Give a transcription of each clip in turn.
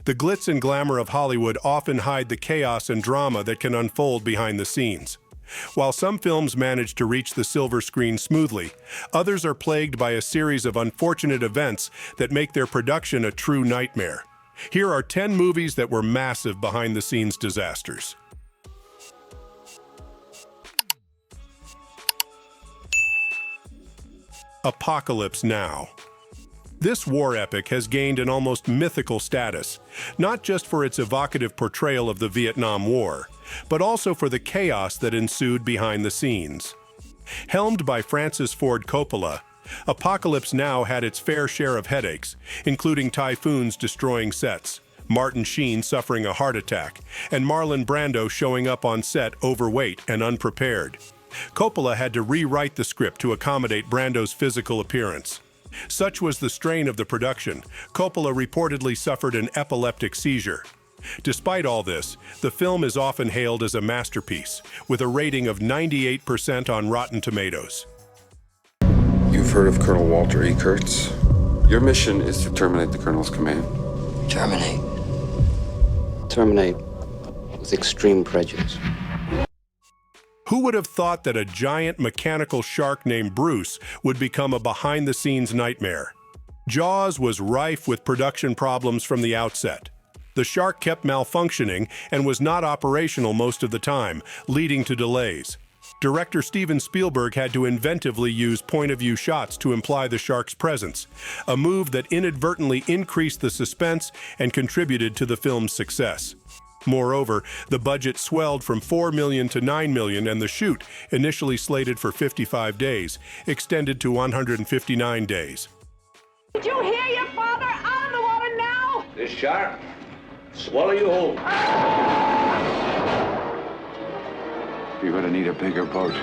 The glitz and glamour of Hollywood often hide the chaos and drama that can unfold behind the scenes. While some films manage to reach the silver screen smoothly, others are plagued by a series of unfortunate events that make their production a true nightmare. Here are 10 movies that were massive behind-the-scenes disasters. Apocalypse Now. This war epic has gained an almost mythical status, not just for its evocative portrayal of the Vietnam War, but also for the chaos that ensued behind the scenes. Helmed by Francis Ford Coppola, Apocalypse Now had its fair share of headaches, including typhoons destroying sets, Martin Sheen suffering a heart attack, and Marlon Brando showing up on set overweight and unprepared. Coppola had to rewrite the script to accommodate Brando's physical appearance. Such was the strain of the production, Coppola reportedly suffered an epileptic seizure. Despite all this, the film is often hailed as a masterpiece, with a rating of 98% on Rotten Tomatoes. You've heard of Colonel Walter E. Kurtz? Your mission is to terminate the Colonel's command. Terminate. Terminate with extreme prejudice. Who would have thought that a giant mechanical shark named Bruce would become a behind-the-scenes nightmare? Jaws was rife with production problems from the outset. The shark kept malfunctioning and was not operational most of the time, leading to delays. Director Steven Spielberg had to inventively use point-of-view shots to imply the shark's presence, a move that inadvertently increased the suspense and contributed to the film's success. Moreover, the budget swelled from $4 million to $9 million, and the shoot, initially slated for 55 days, extended to 159 days. Did you hear your father? Out of the water now! This shark, swallow you whole. You're gonna need a bigger boat.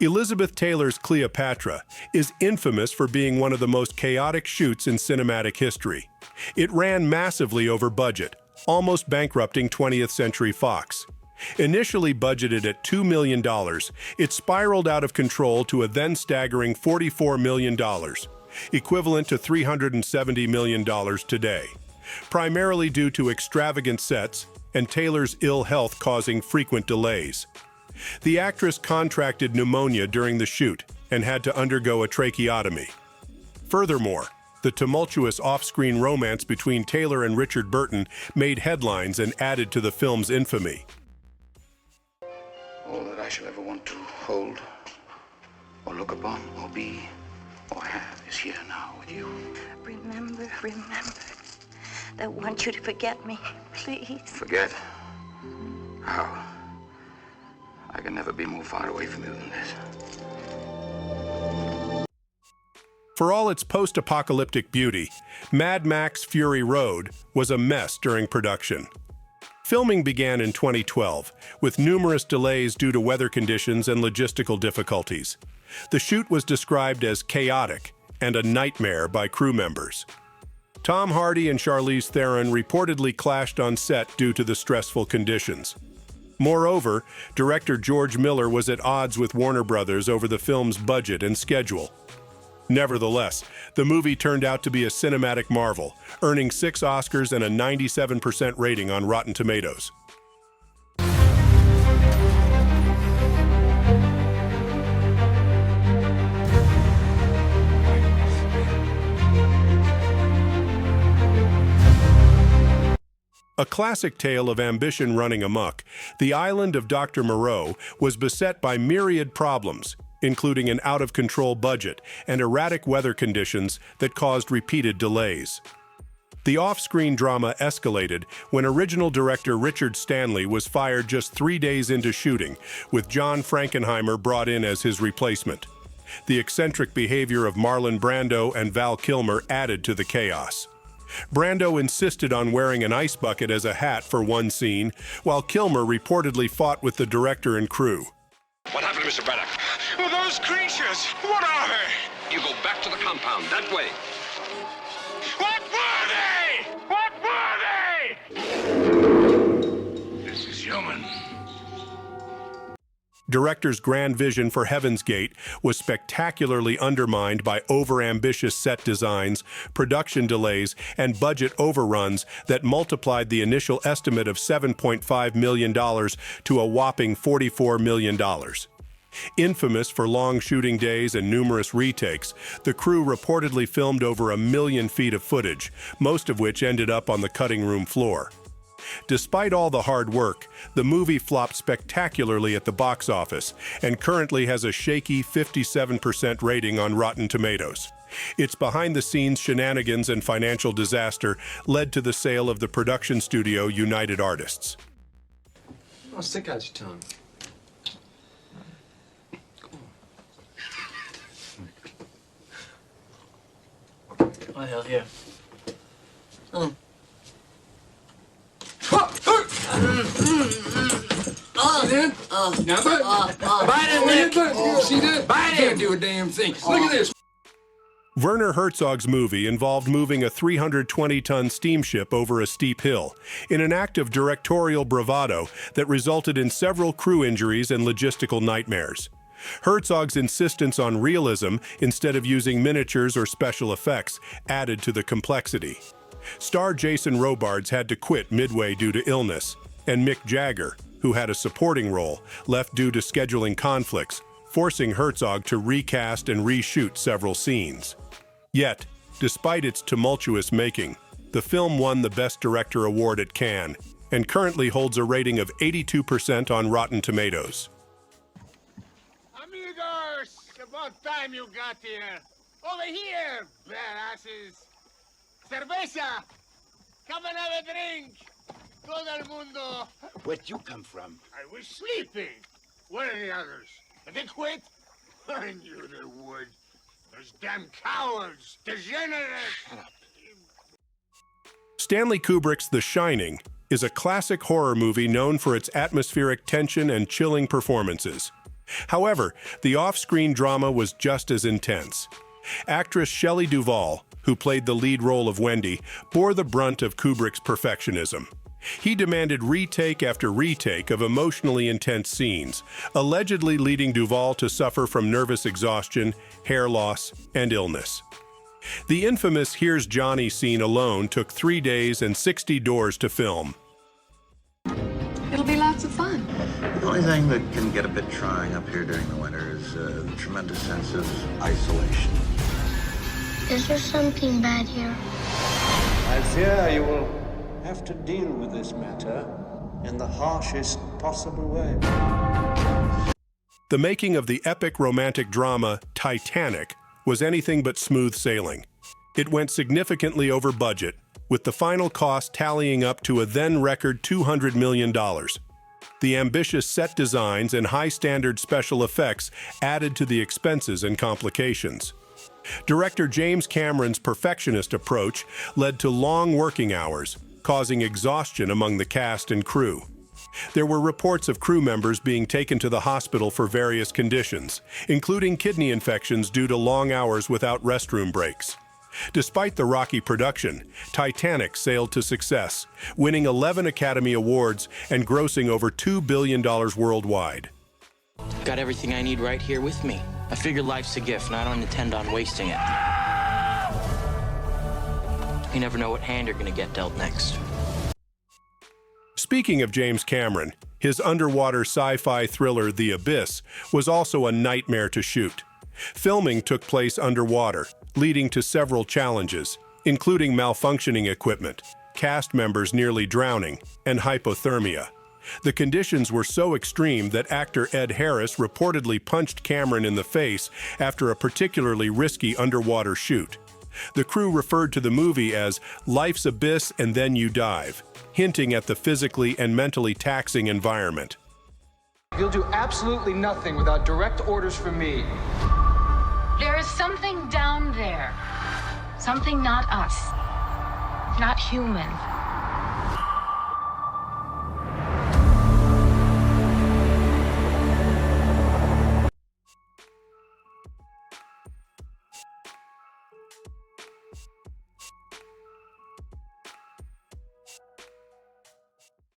Elizabeth Taylor's Cleopatra is infamous for being one of the most chaotic shoots in cinematic history. It ran massively over budget, almost bankrupting 20th Century Fox. Initially budgeted at $2 million, it spiraled out of control to a then staggering $44 million, equivalent to $370 million today, primarily due to extravagant sets and Taylor's ill health causing frequent delays. The actress contracted pneumonia during the shoot and had to undergo a tracheotomy. Furthermore, the tumultuous off-screen romance between Taylor and Richard Burton made headlines and added to the film's infamy. All that I shall ever want to hold, or look upon, or be, or have is here now with you. Remember that I want you to forget me, please. Forget? How? I can never be more far away from you than this. For all its post-apocalyptic beauty, Mad Max Fury Road was a mess during production. Filming began in 2012, with numerous delays due to weather conditions and logistical difficulties. The shoot was described as chaotic and a nightmare by crew members. Tom Hardy and Charlize Theron reportedly clashed on set due to the stressful conditions. Moreover, director George Miller was at odds with Warner Brothers over the film's budget and schedule. Nevertheless, the movie turned out to be a cinematic marvel, earning 6 Oscars and a 97% rating on Rotten Tomatoes. A classic tale of ambition running amok, the island of Dr. Moro was beset by myriad problems, including an out-of-control budget and erratic weather conditions that caused repeated delays. The off-screen drama escalated when original director Richard Stanley was fired just 3 days into shooting, with John Frankenheimer brought in as his replacement. The eccentric behavior of Marlon Brando and Val Kilmer added to the chaos. Brando insisted on wearing an ice bucket as a hat for one scene, while Kilmer reportedly fought with the director and crew. What happened, Mr. Braddock? Well, those creatures, what are they? You go back to the compound, that way. What were they? What were they? This is human. Director's grand vision for Heaven's Gate was spectacularly undermined by overambitious set designs, production delays, and budget overruns that multiplied the initial estimate of $7.5 million to a whopping $44 million. Infamous for long shooting days and numerous retakes, the crew reportedly filmed over 1 million feet of footage, most of which ended up on the cutting room floor. Despite all the hard work, the movie flopped spectacularly at the box office and currently has a shaky 57% rating on Rotten Tomatoes. Its behind-the-scenes shenanigans and financial disaster led to the sale of the production studio United Artists. Oh, stick out your tongue. Oh, hell yeah. Oh. Bite it, Nick. See that? Bite it. Can't do a damn thing. Look at this. Werner Herzog's movie involved moving a 320-ton steamship over a steep hill, in an act of directorial bravado that resulted in several crew injuries and logistical nightmares. Herzog's insistence on realism instead of using miniatures or special effects added to the complexity. Star Jason Robards had to quit Midway due to illness, and Mick Jagger, who had a supporting role, left due to scheduling conflicts, forcing Herzog to recast and reshoot several scenes. Yet, despite its tumultuous making, the film won the Best Director award at Cannes and currently holds a rating of 82% on Rotten Tomatoes. Amigos, about time you got here. Over here, badasses. Cerveza! Come and have a drink! Todo el mundo! Where'd you come from? I was sleeping! Where are the others? Did they quit? I knew they would. Those damn cowards! Degenerates! Shut up. Stanley Kubrick's The Shining is a classic horror movie known for its atmospheric tension and chilling performances. However, the off-screen drama was just as intense. Actress Shelley Duvall, who played the lead role of Wendy, bore the brunt of Kubrick's perfectionism. He demanded retake after retake of emotionally intense scenes, allegedly leading Duvall to suffer from nervous exhaustion, hair loss, and illness. The infamous Here's Johnny scene alone took 3 days and 60 doors to film. It'll be lots of fun. The only thing that can get a bit trying up here during the winter is the tremendous sense of isolation. Is there something bad here? I fear you will have to deal with this matter in the harshest possible way. The making of the epic romantic drama Titanic was anything but smooth sailing. It went significantly over budget, with the final cost tallying up to a then-record $200 million. The ambitious set designs and high-standard special effects added to the expenses and complications. Director James Cameron's perfectionist approach led to long working hours, causing exhaustion among the cast and crew. There were reports of crew members being taken to the hospital for various conditions, including kidney infections due to long hours without restroom breaks. Despite the rocky production, Titanic sailed to success, winning 11 Academy Awards and grossing over $2 billion worldwide. Got everything I need right here with me. I figure life's a gift, and I don't intend on wasting it. You never know what hand you're gonna get dealt next. Speaking of James Cameron, his underwater sci-fi thriller The Abyss was also a nightmare to shoot. Filming took place underwater, leading to several challenges, including malfunctioning equipment, cast members nearly drowning, and hypothermia. The conditions were so extreme that actor Ed Harris reportedly punched Cameron in the face after a particularly risky underwater shoot. The crew referred to the movie as Life's Abyss and Then You Dive, hinting at the physically and mentally taxing environment. You'll do absolutely nothing without direct orders from me. There is something down there. Something not us. Not human.